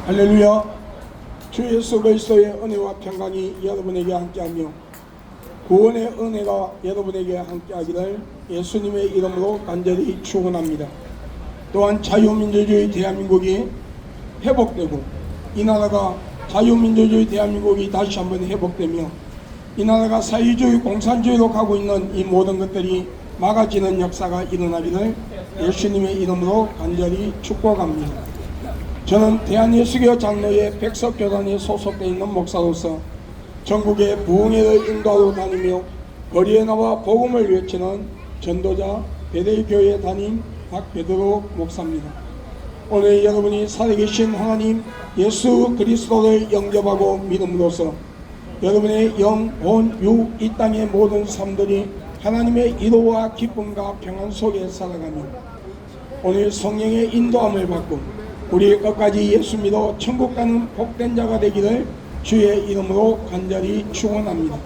할렐루야. 주 예수 그리스도의 은혜와 평강이 여러분에게 함께하며 구원의 은혜가 여러분에게 함께하기를 예수님의 이름으로 간절히 축원합니다. 또한 자유민주주의 대한민국이 회복되고 이 나라가 자유민주주의 대한민국이 다시 한번 회복되며 이 나라가 사회주의 공산주의로 가고 있는 이 모든 것들이 막아지는 역사가 일어나기를 예수님의 이름으로 간절히 축복합니다. 저는 대한예수교 장로회 백석교단에 소속되어 있는 목사로서 전국의 부흥회의 인도하러 다니며 거리에 나와 복음을 외치는 전도자 베델교회 담임 박베드로 목사입니다. 오늘 여러분이 살아계신 하나님 예수 그리스도를 영접하고 믿음으로써 여러분의 영, 혼, 유, 이 땅의 모든 삶들이 하나님의 이로와 기쁨과 평안 속에 살아가며 오늘 성령의 인도함을 받고 우리 끝까지 예수 믿어 천국 가는 복된 자가 되기를 주의 이름으로 간절히 축원합니다.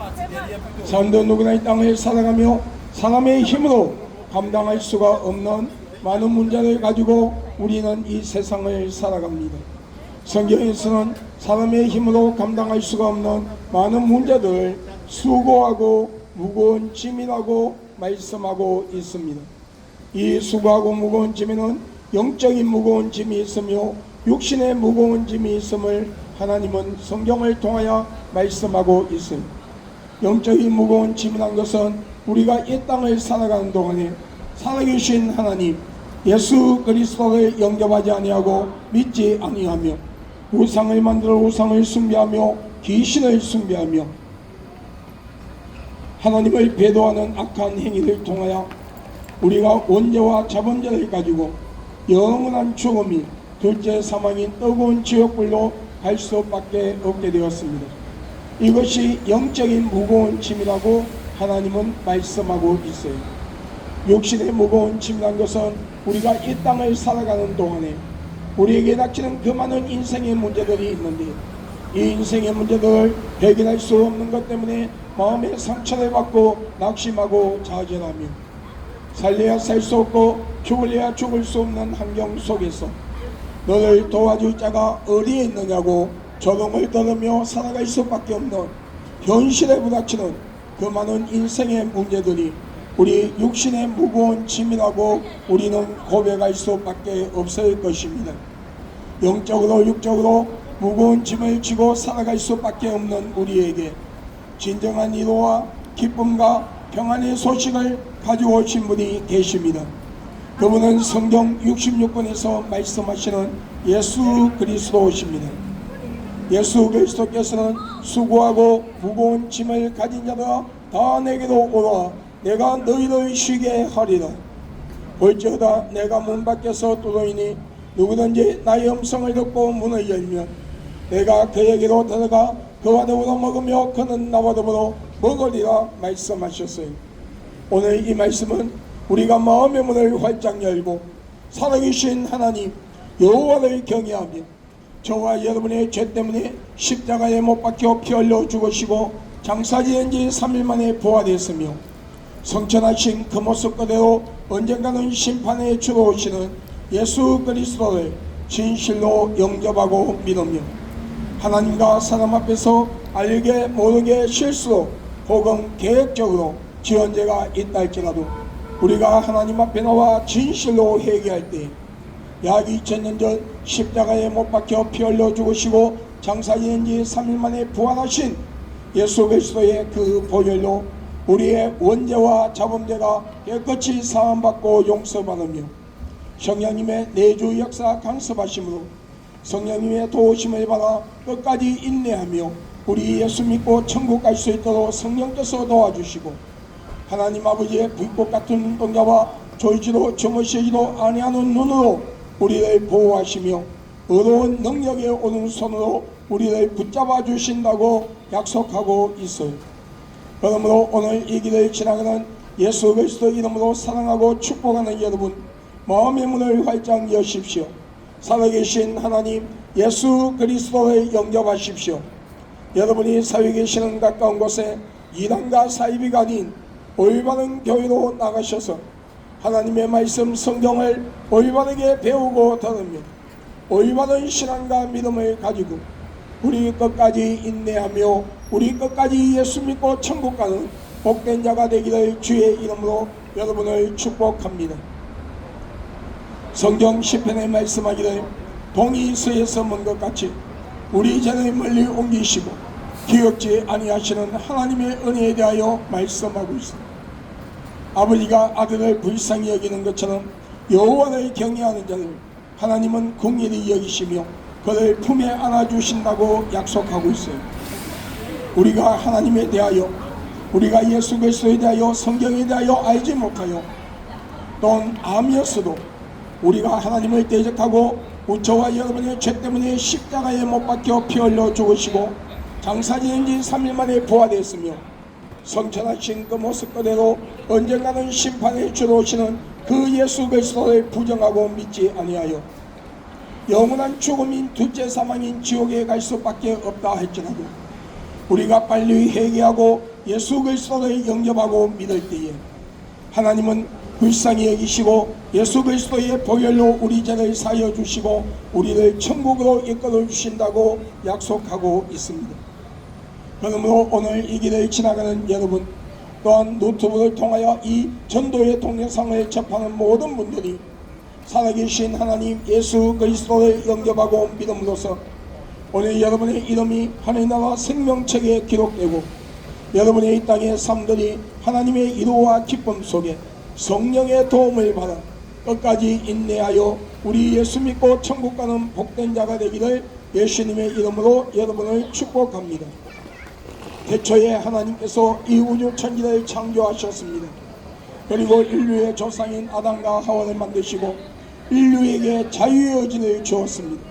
사람도 누구나 이 땅을 살아가며 사람의 힘으로 감당할 수가 없는 많은 문제를 가지고 우리는 이 세상을 살아갑니다. 성경에서는 사람의 힘으로 감당할 수가 없는 많은 문제들을 수고하고 무거운 짐이라고 말씀하고 있습니다. 이 수고하고 무거운 짐에는 영적인 무거운 짐이 있으며 육신의 무거운 짐이 있음을 하나님은 성경을 통하여 말씀하고 있습니다. 영적인 무거운 짐이란 것은 우리가 이 땅을 살아가는 동안에 살아계신 하나님 예수 그리스도를 영접하지 아니하고 믿지 아니하며 우상을 만들어 우상을 숭배하며 귀신을 숭배하며 하나님을 배도하는 악한 행위를 통하여 우리가 원죄와 자범죄를 가지고 영원한 죽음이 둘째 사망인 뜨거운 지옥불로 갈 수밖에 없게 되었습니다. 이것이 영적인 무거운 짐이라고 하나님은 말씀하고 있어요. 육신의 무거운 짐이란 것은 우리가 이 땅을 살아가는 동안에 우리에게 닥치는 그 많은 인생의 문제들이 있는데 이 인생의 문제들을 해결할 수 없는 것 때문에 마음의 상처를 받고 낙심하고 좌절하며 살려야 살 수 없고 죽을래야 죽을 수 없는 환경 속에서 너를 도와줄 자가 어디에 있느냐고 조롱을 들으며 살아갈 수밖에 없는 현실에 부닥치는 그 많은 인생의 문제들이 우리 육신의 무거운 짐이라고 우리는 고백할 수밖에 없을 것입니다. 영적으로 육적으로 무거운 짐을 지고 살아갈 수밖에 없는 우리에게 진정한 위로와 기쁨과 평안의 소식을 가지고 오신 분이 계십니다. 그분은 성경 66권에서 말씀하시는 예수 그리스도십니다. 예수 그리스도께서는 수고하고 무거운 짐을 가진 자들아 다 내게로 오라 내가 너희를 쉬게 하리라. 볼지어다 내가 문 밖에서 두드리니 누구든지 나의 음성을 듣고 문을 열면 내가 그에게로 들어가 그와 더불어 먹으며 그는 나와 더불어 먹으리라 말씀하셨어요. 오늘 이 말씀은 우리가 마음의 문을 활짝 열고 살아계신 하나님 여호와를 경외하며 저와 여러분의 죄 때문에 십자가에 못 박혀 피 흘려 죽으시고 장사지은 지 3일 만에 부활했으며 성천하신 그 모습 그대로 언젠가는 심판에 주러 오시는 예수 그리스도를 진실로 영접하고 믿으며 하나님과 사람 앞에서 알게 모르게 실수로 혹은 계획적으로 지은 죄가 있다 할지라도 우리가 하나님 앞에 나와 진실로 회개할 때 약 2000년 전 십자가에 못 박혀 피 흘려 죽으시고 장사 지은 지 3일 만에 부활하신 예수 그리스도의 그 보혈로 우리의 원죄와 자범죄가 깨끗이 사함받고 용서받으며 성령님의 내주 역사 강섭하심으로 성령님의 도우심을 받아 끝까지 인내하며 우리 예수 믿고 천국 갈 수 있도록 성령께서 도와주시고 하나님 아버지의 불꽃 같은 눈동자와 졸지도 주무시지도 아니하는 눈으로 우리를 보호하시며 의로운 능력의 오른손으로 우리를 붙잡아 주신다고 약속하고 있어요. 그러므로 오늘 이 길을 지나가는 예수 그리스도 이름으로 사랑하고 축복하는 여러분 마음의 문을 활짝 여십시오. 살아계신 하나님 예수 그리스도를 영접하십시오. 여러분이 살고 계시는 가까운 곳에 이단과 사이비가 아닌 올바른 교회로 나가셔서 하나님의 말씀 성경을 올바르게 배우고 들으며 올바른 신앙과 믿음을 가지고 우리 끝까지 인내하며 우리 끝까지 예수 믿고 천국 가는 복된 자가 되기를 주의 이름으로 여러분을 축복합니다. 성경 시편에 말씀하기를 동이 서에서 먼 것 같이 우리 죄를 멀리 옮기시고 기억지 아니하시는 하나님의 은혜에 대하여 말씀하고 있습니다. 아버지가 아들을 불쌍히 여기는 것처럼 여호와를 경외하는 자를 하나님은 긍휼히 여기시며 그를 품에 안아주신다고 약속하고 있어요. 우리가 하나님에 대하여, 우리가 예수 그리스도에 대하여, 성경에 대하여 알지 못하여 또는 암이었어도 우리가 하나님을 대적하고 저와 여러분의 죄 때문에 십자가에 못 박혀 피 흘려 죽으시고 장사 지은 지 3일 만에 부활했으며 성천하신 그 모습 그대로 언젠가는 심판에 주로 오시는 그 예수 그리스도를 부정하고 믿지 아니하여 영원한 죽음인 둘째 사망인 지옥에 갈 수밖에 없다 할지라도 우리가 빨리 회개하고 예수 그리스도를 영접하고 믿을 때에 하나님은 불쌍히 여기시고 예수 그리스도의 보혈로 우리 죄를 사하여 주시고 우리를 천국으로 이끌어 주신다고 약속하고 있습니다. 그러므로 오늘 이 길을 지나가는 여러분, 또한 노트북을 통하여 이 전도의 동영상을 접하는 모든 분들이 살아계신 하나님 예수 그리스도를 영접하고 믿음으로써 오늘 여러분의 이름이 하늘나라 생명책에 기록되고 여러분의 이 땅의 삶들이 하나님의 위로와 기쁨 속에 성령의 도움을 받아 끝까지 인내하여 우리 예수 믿고 천국 가는 복된 자가 되기를 예수님의 이름으로 여러분을 축복합니다. 태초에 하나님께서 이 우주 천지를 창조하셨습니다. 그리고 인류의 조상인 아담과 하와를 만드시고 인류에게 자유의 의지를 주었습니다.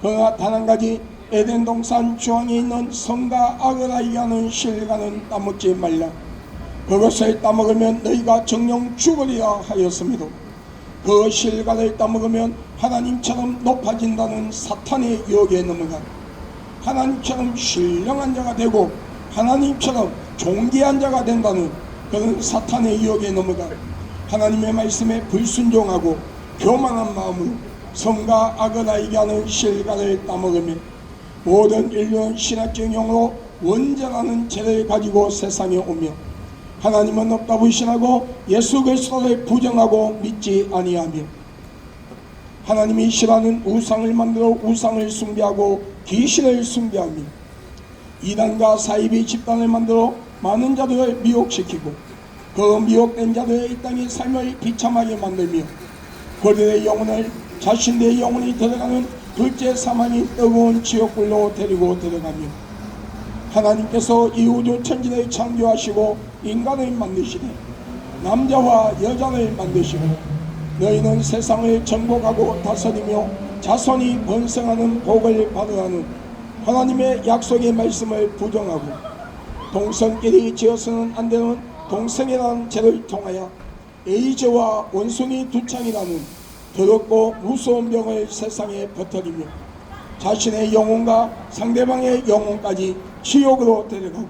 그러나 단 한 가지 에덴 동산 중앙에 있는 선과 악을 알게 하는 실과는 따먹지 말라. 그것을 따먹으면 너희가 정령 죽으리라 하였습니다. 그 실과를 따먹으면 하나님처럼 높아진다는 사탄의 유혹에 넘어가 하나님처럼 신령한 자가 되고 하나님처럼 존귀한 자가 된다는 그런 사탄의 유혹에 넘어가 하나님의 말씀에 불순종하고 교만한 마음으로 선과 악을 알게 하는 실과를 따먹으며 모든 인류는 신학적 용어로 원죄라는 죄를 가지고 세상에 오며 하나님은 없다 불신하고 예수 그리스도를 부정하고 믿지 아니하며 하나님이 싫어하는 우상을 만들어 우상을 숭배하고 귀신을 숭배하며 이단과 사이비 집단을 만들어 많은 자들을 미혹시키고 그 미혹된 자들의 이 땅의 삶을 비참하게 만들며 그들의 영혼을 자신의 영혼이 들어가는 둘째 사망이 뜨거운 지옥불로 데리고 들어가며 하나님께서 이 우주 천지를 창조하시고 인간을 만드시되 남자와 여자를 만드시고 너희는 세상을 정복하고 다스리며 자손이 번성하는 복을 받으라는 하나님의 약속의 말씀을 부정하고 동성끼리 지어서는 안 되는 동성애라는 죄를 통하여 에이즈와 원숭이 두창이라는 더럽고 무서운 병을 세상에 퍼뜨리며 자신의 영혼과 상대방의 영혼까지 지옥으로 데려가고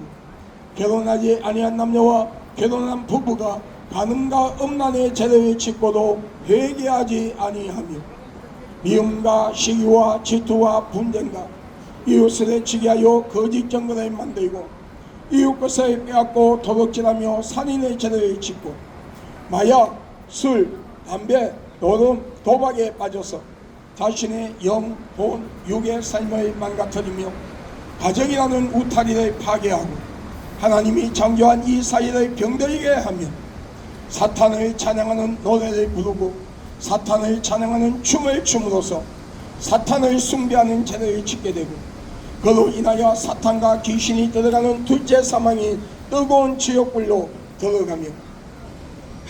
결혼하지 아니한 남녀와 결혼한 부부가 간음과 음란의 죄를 짓고도 회개하지 아니하며 미움과 시기와 질투와 분쟁과 이웃을 지게 하여 거짓 증거를 만들고 이웃 것을 빼앗고 도둑질하며 살인의 죄를 짓고 마약, 술, 담배, 노름, 도박에 빠져서 자신의 영, 본, 육의 삶을 망가뜨리며 가정이라는 우타리를 파괴하고 하나님이 창조한 이 사회를 병들게 하며 사탄을 찬양하는 노래를 부르고 사탄을 찬양하는 춤을 춤으로써 사탄을 숭배하는 죄를 짓게 되고 그로 인하여 사탄과 귀신이 들어가는 둘째 사망이 뜨거운 지옥불로 들어가며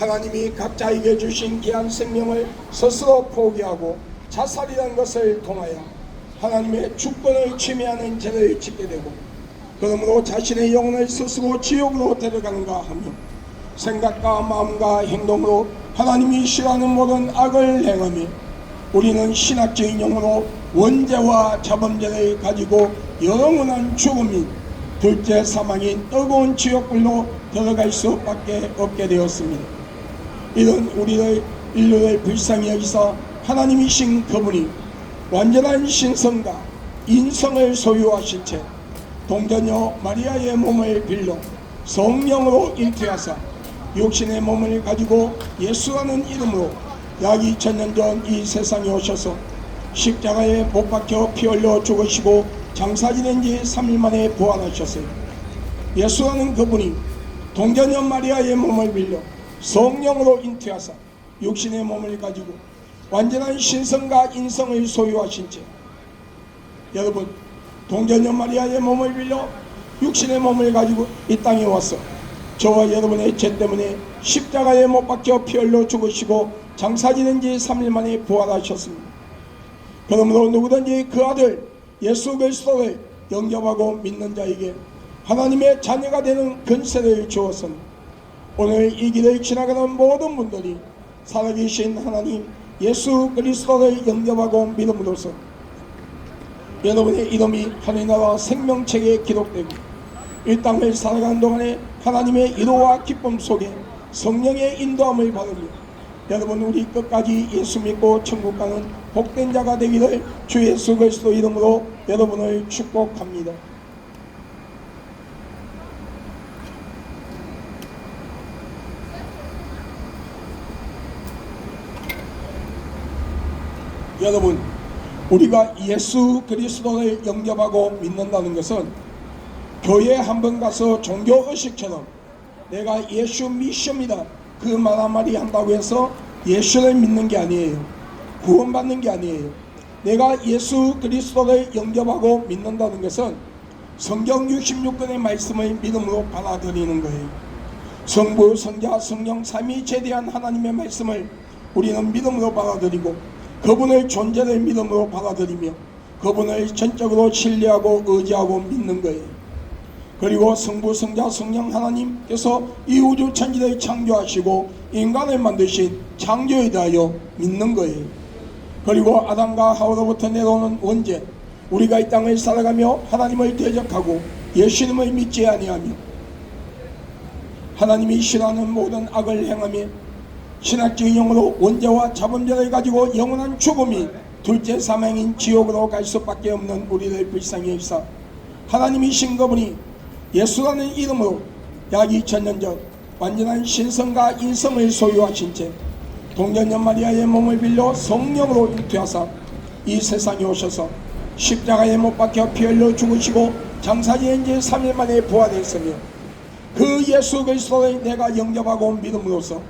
하나님이 각자에게 주신 귀한 생명을 스스로 포기하고 자살이라는 것을 통하여 하나님의 주권을 침해하는 죄를 짓게 되고 그러므로 자신의 영혼을 스스로 지옥으로 데려가는가 하며 생각과 마음과 행동으로 하나님이 싫어하는 모든 악을 행하며 우리는 신학적인 용어로 원죄와 자범죄를 가지고 영원한 죽음이 둘째 사망인 뜨거운 지옥불로 들어갈 수밖에 없게 되었습니다. 이런 우리를 인류를 불쌍히 여기사 하나님이신 그분이 완전한 신성과 인성을 소유하신 채 동전녀 마리아의 몸을 빌려 성령으로 잉태하사 육신의 몸을 가지고 예수라는 이름으로 약 2000년 전 이 세상에 오셔서 십자가에 못 박혀 피 흘려 죽으시고 장사 지낸 지 3일 만에 부활하셨어요. 예수라는 그분이 동전녀 마리아의 몸을 빌려 성령으로 잉태하사 육신의 몸을 가지고 완전한 신성과 인성을 소유하신 채 여러분 동전녀 마리아의 몸을 빌려 육신의 몸을 가지고 이 땅에 와서 저와 여러분의 죄 때문에 십자가에 못 박혀 피 흘려 죽으시고 장사 지낸 지 3일 만에 부활하셨습니다. 그러므로 누구든지 그 아들 예수 그리스도를 영접하고 믿는 자에게 하나님의 자녀가 되는 권세를 주었으니 오늘 이 길을 지나가는 모든 분들이 살아계신 하나님 예수 그리스도를 영접하고 믿음으로써 여러분의 이름이 하늘나라 생명책에 기록되고 이 땅을 살아가는 동안에 하나님의 위로와 기쁨 속에 성령의 인도함을 받으며 여러분 우리 끝까지 예수 믿고 천국 가는 복된 자가 되기를 주 예수 그리스도 이름으로 여러분을 축복합니다. 여러분 우리가 예수 그리스도를 영접하고 믿는다는 것은 교회에 한번 가서 종교의식처럼 내가 예수 믿습니다 그 말 한마디 한다고 해서 예수를 믿는 게 아니에요. 구원받는 게 아니에요. 내가 예수 그리스도를 영접하고 믿는다는 것은 성경 66권의 말씀을 믿음으로 받아들이는 거예요. 성부, 성자, 성령 삼위일체에 대한 하나님의 말씀을 우리는 믿음으로 받아들이고 그분의 존재를 믿음으로 받아들이며 그분을 전적으로 신뢰하고 의지하고 믿는 거예요. 그리고 성부, 성자, 성령 하나님께서 이 우주 천지를 창조하시고 인간을 만드신 창조에 대하여 믿는 거예요. 그리고 아담과 하와로부터 내려오는 원죄, 우리가 이 땅을 살아가며 하나님을 대적하고 예수님을 믿지 아니하며 하나님이 싫어하는 모든 악을 행하며 신학적인 용어로 원죄와 자범죄를 가지고 영원한 죽음이 둘째 사망인 지옥으로 갈 수밖에 없는 우리를 불쌍히 여기사 하나님이신 그분이 예수라는 이름으로 약 2000년 전 완전한 신성과 인성을 소유하신 채 동전녀 마리아의 몸을 빌려 성령으로 잉태하사 이 세상에 오셔서 십자가에 못 박혀 피 흘려 죽으시고 장사 지낸 지 3일 만에 부활했으며 그 예수 그리스도를 내가 영접하고 믿음으로써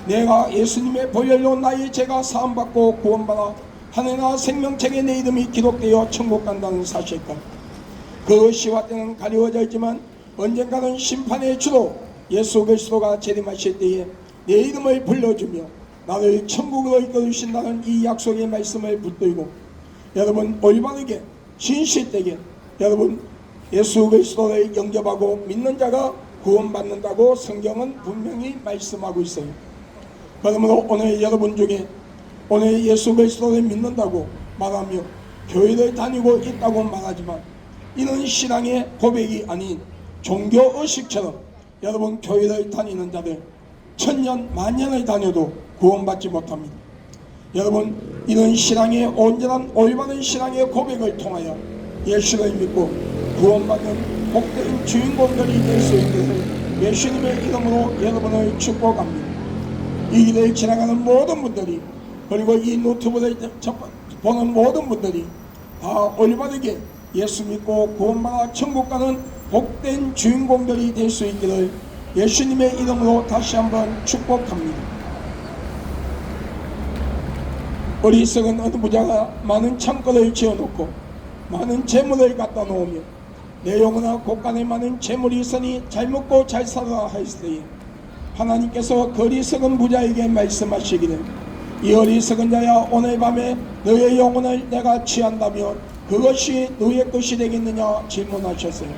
내가 예수님의 보혈로 나의 죄가 사함받고 구원받아 하늘나라 생명책에 내 이름이 기록되어 천국 간다는 사실과 그 시와 때는 가려워져 있지만 언젠가는 심판의 주로 예수 그리스도가 재림하실 때에 내 이름을 불러주며 나를 천국으로 이끌으신다는 이 약속의 말씀을 붙들고 여러분 올바르게 진실되게 여러분 예수 그리스도를 영접하고 믿는 자가 구원받는다고 성경은 분명히 말씀하고 있어요. 그러므로 오늘 여러분 중에 오늘 예수 그리스도를 믿는다고 말하며 교회를 다니고 있다고 말하지만 이는 신앙의 고백이 아닌 종교의식처럼 여러분 교회를 다니는 자들 천년 만년을 다녀도 구원받지 못합니다. 여러분 이런 신앙의 온전한 올바른 신앙의 고백을 통하여 예수를 믿고 구원받는 복된 주인공들이 될 수 있기를 예수님의 이름으로 여러분을 축복합니다. 이 길을 지나가는 모든 분들이 그리고 이 노트북을 보는 모든 분들이 다 올바르게 예수 믿고 구원받아 천국 가는 복된 주인공들이 될 수 있기를 예수님의 이름으로 다시 한번 축복합니다. 어리석은 어느 부자가 많은 창고를 지어놓고 많은 재물을 갖다 놓으며 내 영혼아 곳간에 많은 재물이 있으니 잘 먹고 잘 살아라 하였으니 하나님께서 그 어리석은 부자에게 말씀하시기를 이 어리석은 자야 오늘 밤에 너의 영혼을 내가 취한다면 그것이 너의 것이 되겠느냐 질문하셨어요.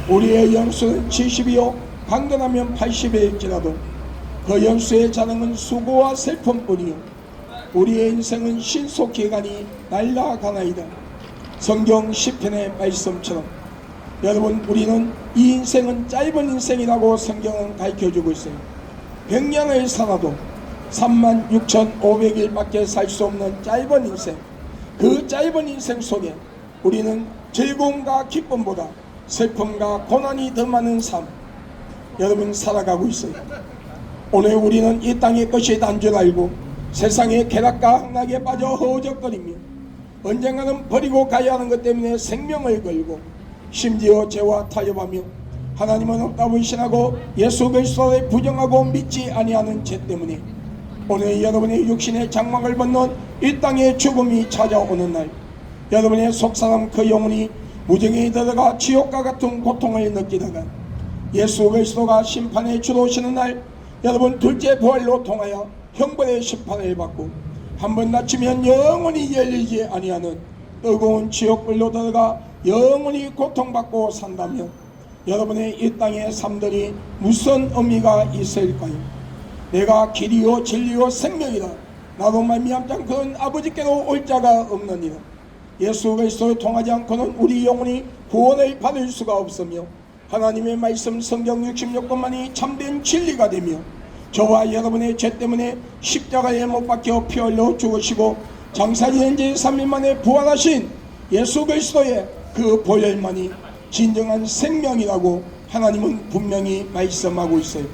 우리의 연수는 70이요 강건하면 80일지라도 그 연수의 자랑은 수고와 슬픔뿐이요 우리의 인생은 신속히 가니 날아가나이다. 성경 시편의 말씀처럼 여러분 우리는 이 인생은 짧은 인생이라고 성경은 가르쳐주고 있어요. 100년을 살아도 36,500일밖에 살 수 없는 짧은 인생 그 짧은 인생 속에 우리는 즐거움과 기쁨보다 슬픔과 고난이 더 많은 삶, 여러분 살아가고 있어요. 오늘 우리는 이 땅의 것이 단 줄 알고 세상의 쾌락과 향락에 빠져 허우적거리며 언젠가는 버리고 가야 하는 것 때문에 생명을 걸고 심지어 죄와 타협하며 하나님은 없다고 의심하고 예수 그리스도를 부정하고 믿지 아니하는 죄 때문에 오늘 여러분의 육신의 장막을 벗는 이 땅의 죽음이 찾아오는 날, 여러분의 속사람 그 영혼이 무정에 들어가 지옥과 같은 고통을 느끼다가 예수 그리스도가 심판에 주로 오시는 날, 여러분 둘째 부활로 통하여 형벌의 심판을 받고 한 번 다치면 영원히 열리지 아니하는 뜨거운 지옥불로 들어가 영원히 고통받고 산다면 여러분의 이 땅의 삶들이 무슨 의미가 있을까요? 내가 길이요 진리요 생명이라 나도 말미암지 않고는 아버지께로 올 자가 없느니라. 예수 그리스도를 통하지 않고는 우리 영혼이 구원을 받을 수가 없으며 하나님의 말씀 성경 66권만이 참된 진리가 되며 저와 여러분의 죄 때문에 십자가에 못 박혀 피 흘려 죽으시고 장사된 지 3일 만에 부활하신 예수 그리스도의 그 보혈만이 진정한 생명이라고 하나님은 분명히 말씀하고 있어요.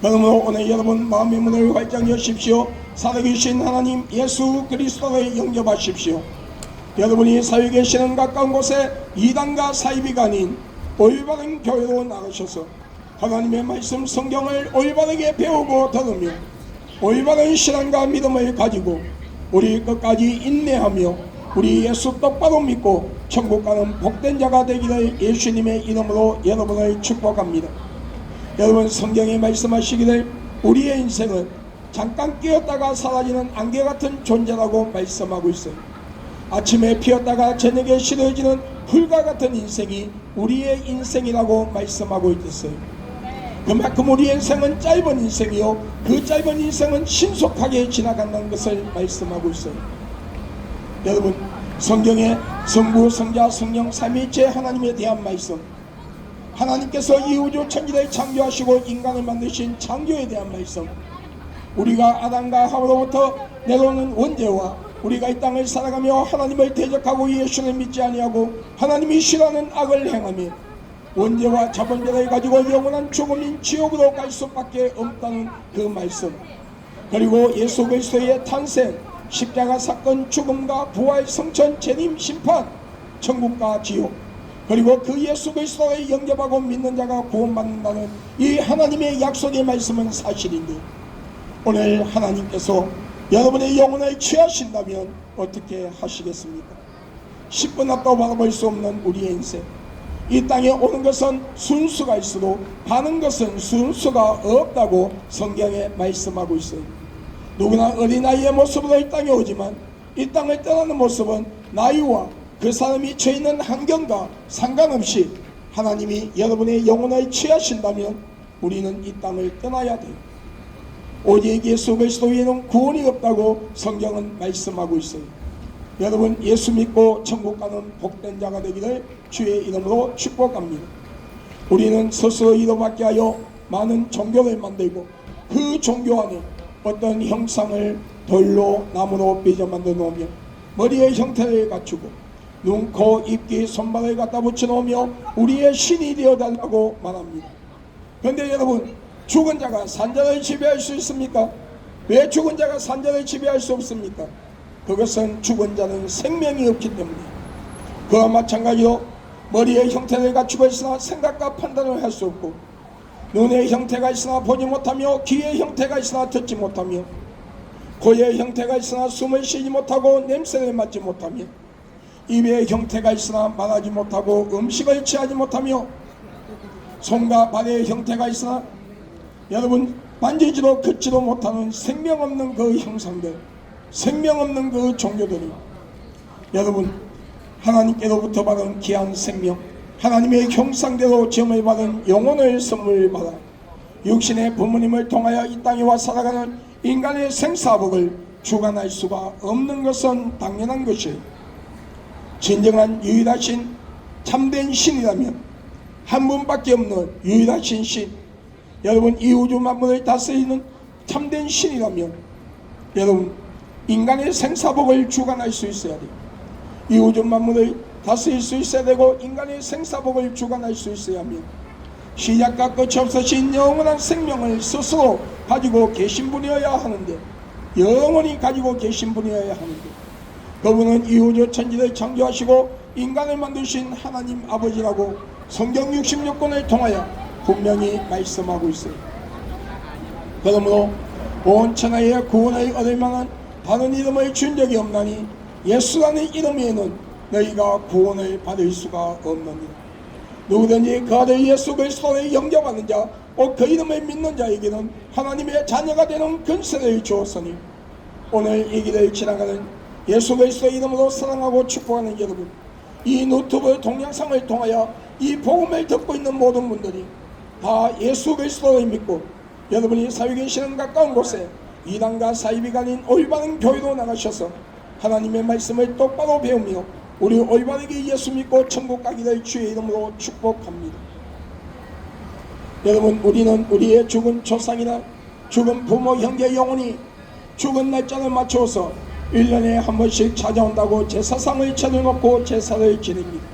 그러므로 오늘 여러분 마음의 문을 활짝 여십시오. 살아계신 하나님 예수 그리스도를 영접하십시오. 여러분이 살고 계시는 가까운 곳에 이단과 사이비가 아닌 올바른 교회로 나가셔서 하나님의 말씀 성경을 올바르게 배우고 들으며 올바른 신앙과 믿음을 가지고 우리 끝까지 인내하며 우리 예수 똑바로 믿고 천국 가는 복된 자가 되기를 예수님의 이름으로 여러분을 축복합니다. 여러분 성경에 말씀하시기를 우리의 인생은 잠깐 끼었다가 사라지는 안개 같은 존재라고 말씀하고 있어요. 아침에 피었다가 저녁에 시들어지는 풀과 같은 인생이 우리의 인생이라고 말씀하고 있었어요. 그만큼 우리 인생은 짧은 인생이요 그 짧은 인생은 신속하게 지나간다는 것을 말씀하고 있어요. 여러분 성경에 성부 성자 성령 삼위일체 하나님에 대한 말씀, 하나님께서 이 우주 천지를 창조하시고 인간을 만드신 창조에 대한 말씀, 우리가 아담과 하와로부터 내려오는 원죄와 우리가 이 땅을 살아가며 하나님을 대적하고 예수를 믿지 아니하고 하나님이 싫어하는 악을 행하며 원죄와 자본죄를 가지고 영원한 죽음인 지옥으로 갈 수밖에 없다는 그 말씀, 그리고 예수 그리스도의 탄생, 십자가 사건, 죽음과 부활, 성천, 재림, 심판, 천국과 지옥, 그리고 그 예수 그리스도를 영접하고 믿는 자가 구원받는다는 이 하나님의 약속의 말씀은 사실인데 오늘 하나님께서 여러분의 영혼을 취하신다면 어떻게 하시겠습니까? 10분 앞도 바라볼 수 없는 우리의 인생, 이 땅에 오는 것은 순수가 있어도 가는 것은 순수가 없다고 성경에 말씀하고 있어요. 누구나 어린아이의 모습으로 이 땅에 오지만 이 땅을 떠나는 모습은 나이와 그 사람이 처해 있는 환경과 상관없이 하나님이 여러분의 영혼을 취하신다면 우리는 이 땅을 떠나야 돼요. 오직 예수 그리스도 외에는 구원이 없다고 성경은 말씀하고 있어요. 여러분 예수 믿고 천국 가는 복된 자가 되기를 주의 이름으로 축복합니다. 우리는 스스로 이로받게 하여 많은 종교를 만들고 그 종교 안에 어떤 형상을 돌로 나무로 빚어 만들어 놓으며 머리의 형태를 갖추고 눈, 코, 입, 귀, 손발을 갖다 붙여 놓으며 우리의 신이 되어달라고 말합니다. 그런데 여러분 죽은 자가 산자를 지배할 수 있습니까? 왜 죽은 자가 산자를 지배할 수 없습니까? 그것은 죽은 자는 생명이 없기 때문에. 그와 마찬가지로 머리의 형태를 갖추고 있으나 생각과 판단을 할 수 없고 눈의 형태가 있으나 보지 못하며 귀의 형태가 있으나 듣지 못하며 코의 형태가 있으나 숨을 쉬지 못하고 냄새를 맡지 못하며 입의 형태가 있으나 말하지 못하고 음식을 취하지 못하며 손과 발의 형태가 있으나 여러분 만지지도 걷지도 못하는 생명 없는 그 형상들, 생명 없는 그 종교들이 여러분 하나님께로부터 받은 귀한 생명, 하나님의 형상대로 지음을 받은 영혼을 선물 받아 육신의 부모님을 통하여 이 땅에 와 살아가는 인간의 생사복을 주관할 수가 없는 것은 당연한 것이에요. 진정한 유일하신 참된 신이라면 한 분밖에 없는 유일하신 신, 여러분 이 우주 만물을 다스리는 참된 신이라면 여러분 인간의 생사복을 주관할 수 있어야 돼요. 이 우주 만물을 다스릴 수 있어야 되고 인간의 생사복을 주관할 수 있어야 하며 시작과 끝이 없으신 영원한 생명을 스스로 가지고 계신 분이어야 하는데 영원히 가지고 계신 분이어야 하는데 그분은 이 우주 천지를 창조하시고 인간을 만드신 하나님 아버지라고 성경 66권을 통하여 분명히 말씀하고 있어요. 그러므로 온 천하의 구원을 얻을 만한 다른 이름을 준 적이 없나니 예수라는 이름 외에는 너희가 구원을 받을 수가 없느니라. 누구든지 그 아들 예수 그리스도를 영접하는 자, 그 이름을 믿는 자에게는 하나님의 자녀가 되는 권세를 주었으니 오늘 이 길을 지나가는 예수 그리스도 이름으로 사랑하고 축복하는 여러분, 이 유튜브 동영상을 통하여 이 복음을 듣고 있는 모든 분들이 다 예수 그리스도를 믿고 여러분이 살고 계시는 가까운 곳에 이단과 사이비가 아닌 올바른 교회로 나가셔서 하나님의 말씀을 똑바로 배우며 우리 올바르게 예수 믿고 천국 가기를 주의 이름으로 축복합니다. 여러분, 우리는 우리의 죽은 조상이나 죽은 부모 형제 영혼이 죽은 날짜를 맞추어서 1년에 한 번씩 찾아온다고 제사상을 차려놓고 제사를 지냅니다.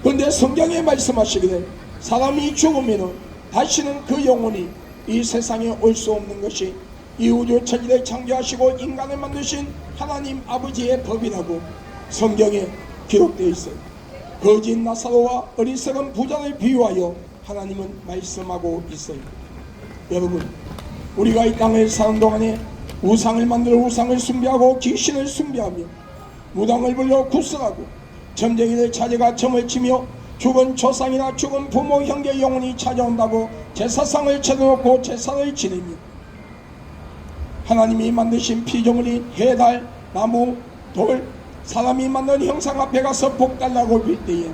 그런데 성경에 말씀하시기를 사람이 죽으면 다시는 그 영혼이 이 세상에 올 수 없는 것이 이 우주 천지를 창조하시고 인간을 만드신 하나님 아버지의 법이라고 성경에 기록되어 있어요. 거짓 나사로와 어리석은 부자를 비유하여 하나님은 말씀하고 있어요. 여러분, 우리가 이 땅을 사는 동안에 우상을 만들어 우상을 숭배하고 귀신을 숭배하며 무당을 불러 구슬하고 점쟁이를 찾아가 점을 치며 죽은 조상이나 죽은 부모 형제 영혼이 찾아온다고 제사상을 차려놓고 제사를 지내며 하나님이 만드신 피조물인 해, 달, 나무, 돌, 사람이 만든 형상 앞에 가서 복 달라고 빌 때에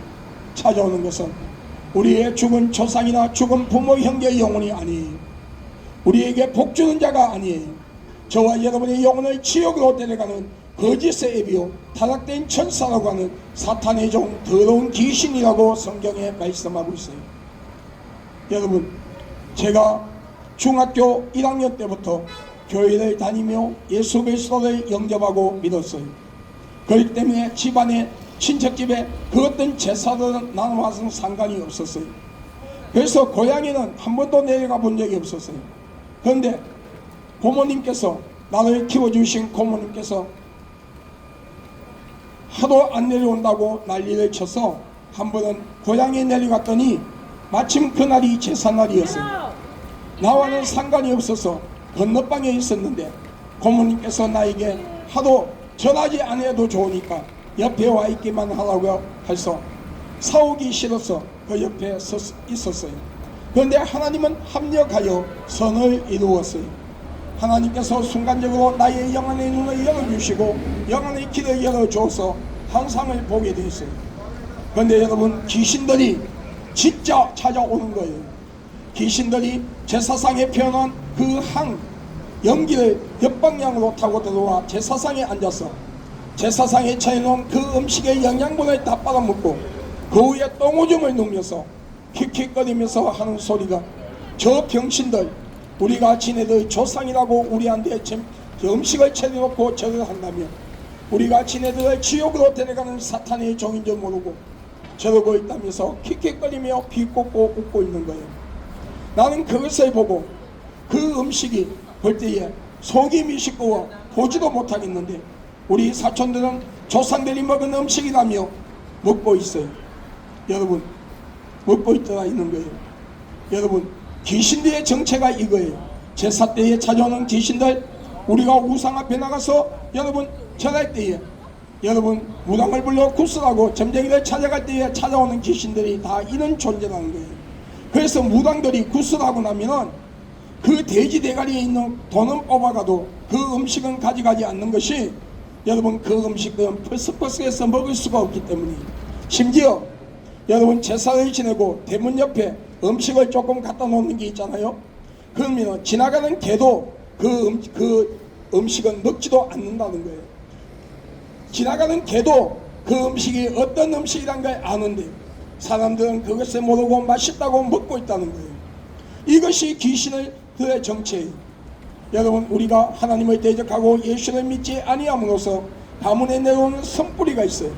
찾아오는 것은 우리의 죽은 조상이나 죽은 부모 형제 영혼이 아니에요. 우리에게 복 주는 자가 아니에요. 저와 여러분의 영혼을 지옥으로 데려가는 거짓의 애비요 타락된 천사라고 하는 사탄의 종 더러운 귀신이라고 성경에 말씀하고 있어요. 여러분, 제가 중학교 1학년 때부터 교회를 다니며 예수 그리스도를 영접하고 믿었어요. 그렇기 때문에 집안에 친척집에 그 어떤 제사들은 나는 와서는 상관이 없었어요. 그래서 고향에는 한 번도 내려가 본 적이 없었어요. 그런데 고모님께서, 나를 키워주신 고모님께서 하도 안 내려온다고 난리를 쳐서 한 번은 고향에 내려갔더니 마침 그날이 제사날이었어요. 나와는 상관이 없어서 건너방에 있었는데 고모님께서 나에게 하도 전하지 않아도 좋으니까 옆에 와 있기만 하라고 해서 싸우기 싫어서 그 옆에 있었어요. 그런데 하나님은 합력하여 선을 이루었어요. 하나님께서 순간적으로 나의 영안의 눈을 열어주시고 영안의 길을 열어줘서 환상을 보게 되었어요. 그런데 여러분, 귀신들이 진짜 찾아오는 거예요. 귀신들이 제사상에 피어난 그 연기를 옆방향으로 타고 들어와 제사상에 앉아서 제사상에 차려놓은 그 음식의 영양분을 다 빨아먹고 그 위에 똥오줌을 누면서 킥킥거리면서 하는 소리가, 저 병신들, 우리가 지네들 조상이라고 우리한테 음식을 차려놓고 절을 한다면 우리가 지네들을 지옥으로 데려가는 사탄의 종인 줄 모르고 저러고 있다면서 킥킥거리며 비꼬고 웃고 있는 거예요. 나는 그것을 보고 그 음식이 볼 때에 속이 미식거워 보지도 못하겠는데 우리 사촌들은 조상들이 먹은 음식이라며 먹고 있어요. 여러분, 먹고 있더라 있는 거예요. 여러분, 귀신들의 정체가 이거예요. 제사 때에 찾아오는 귀신들, 우리가 우상 앞에 나가서 여러분 절할 때에 여러분 무당을 불러 구슬하고 점쟁이를 찾아갈 때에 찾아오는 귀신들이 다 이런 존재라는 거예요. 그래서 무당들이 구슬하고 나면은 그 돼지 대가리에 있는 돈은 뽑아가도 그 음식은 가져가지 않는 것이, 여러분 그 음식은 퍼스퍼스해서 먹을 수가 없기 때문에, 심지어 여러분 제사를 지내고 대문 옆에 음식을 조금 갖다 놓는 게 있잖아요. 그러면 지나가는 개도 그 음식은 먹지도 않는다는 거예요. 지나가는 개도 그 음식이 어떤 음식이란 걸 아는데 사람들은 그것을 모르고 맛있다고 먹고 있다는 거예요. 이것이 귀신들의 정체예요. 여러분, 우리가 하나님을 대적하고 예수를 믿지 아니함으로써 가문에 내려오는 선뿌리가 있어요.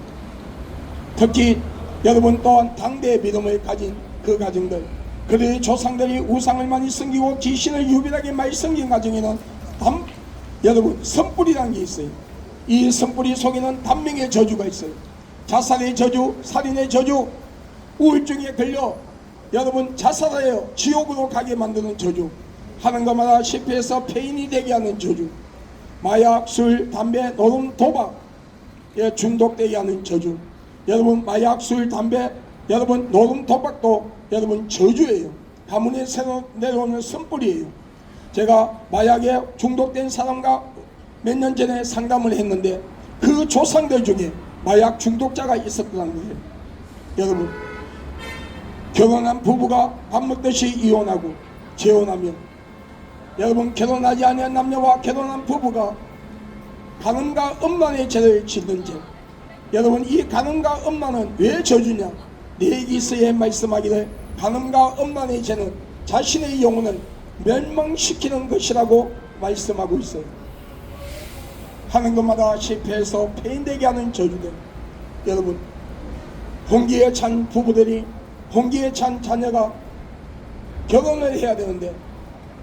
특히 여러분 또한 당대의 믿음을 가진 그 가정들, 그들의 조상들이 우상을 많이 섬기고 귀신을 유별하게 많이 섬긴 가정에는 여러분 선뿌리라는 게 있어요. 이 선뿌리 속에는 단명의 저주가 있어요. 자살의 저주, 살인의 저주, 우울증에 걸려 여러분 자살하여 지옥으로 가게 만드는 저주, 하는 것마다 실패해서 폐인이 되게 하는 저주, 마약, 술, 담배, 노름, 도박에 중독되게 하는 저주. 여러분, 마약, 술, 담배, 여러분 노름, 도박도 여러분 저주예요. 가문에 새로 내려오는 선뿌리예요. 제가 마약에 중독된 사람과 몇 년 전에 상담을 했는데 그 조상들 중에 마약 중독자가 있었다는 거예요. 여러분, 결혼한 부부가 밥 먹듯이 이혼하고 재혼하면, 여러분 결혼하지 아니한 남녀와 결혼한 부부가 간음과 음란의 죄를 짓는 죄. 여러분, 이 간음과 음란은 왜 저주냐? 네기서에 말씀하기를 간음과 음란의 죄는 자신의 영혼을 멸망시키는 것이라고 말씀하고 있어요. 하는 것마다 실패해서 폐인되게 하는 저주들. 여러분, 홍기에 찬 부부들이, 홍기에 찬 자녀가 결혼을 해야 되는데